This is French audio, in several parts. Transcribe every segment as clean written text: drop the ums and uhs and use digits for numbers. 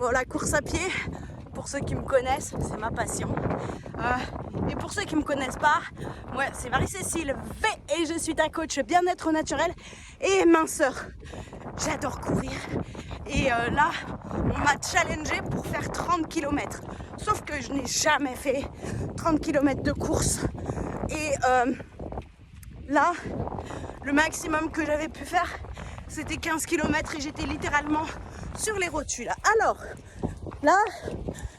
Bon, la course à pied, pour ceux qui me connaissent, c'est ma passion. Et pour ceux qui ne me connaissent pas, moi c'est Marie-Cécile V et je suis ta coach bien-être naturel et minceur. J'adore courir. Et là, on m'a challengé pour faire 30 km. Sauf que je n'ai jamais fait 30 km de course. Et là, le maximum que j'avais pu faire, c'était 15 km et j'étais littéralement sur les rotules. Alors, là,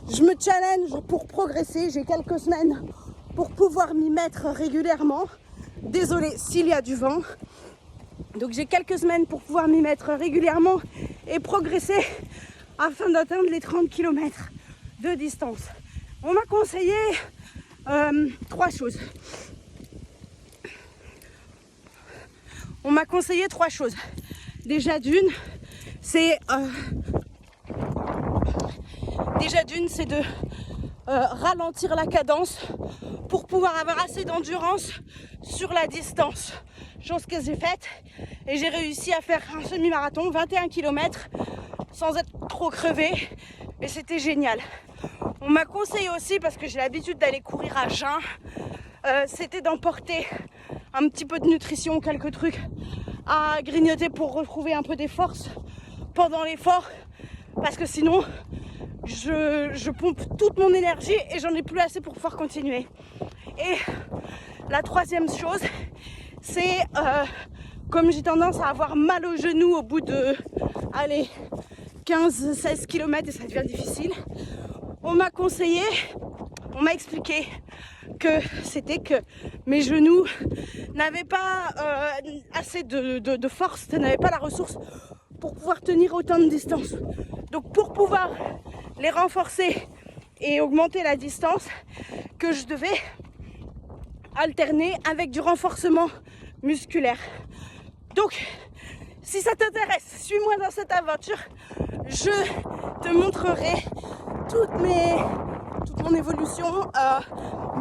je me challenge pour progresser. J'ai quelques semaines pour pouvoir m'y mettre régulièrement. Désolée s'il y a du vent. Donc j'ai quelques semaines pour pouvoir m'y mettre régulièrement et progresser afin d'atteindre les 30 km de distance. On m'a conseillé 3 choses. On m'a conseillé 3 choses. Déjà d'une, c'est de ralentir la cadence pour pouvoir avoir assez d'endurance sur la distance. Chose que j'ai faite et j'ai réussi à faire un semi-marathon, 21 km, sans être trop crevée et c'était génial. On m'a conseillé aussi, parce que j'ai l'habitude d'aller courir à jeun, c'était d'emporter un petit peu de nutrition, quelques trucs à grignoter pour retrouver un peu des forces pendant l'effort, parce que sinon je pompe toute mon énergie et j'en ai plus assez pour pouvoir continuer. Et la troisième chose, c'est comme j'ai tendance à avoir mal au genou au bout de 15-16 km et ça devient difficile, on m'a expliqué que c'était que mes genoux n'avaient pas assez de force, n'avaient pas la ressource pour pouvoir tenir autant de distance. Donc pour pouvoir les renforcer et augmenter la distance, que je devais alterner avec du renforcement musculaire. Donc si ça t'intéresse, suis-moi dans cette aventure. Je te montrerai toute mon évolution,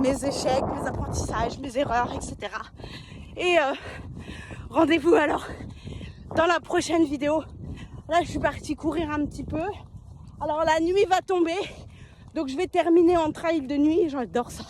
mes échecs, mes apprentissages, mes erreurs, etc. Et rendez-vous alors dans la prochaine vidéo. Là, je suis partie courir un petit peu. Alors la nuit va tomber, donc je vais terminer en trail de nuit. J'adore ça.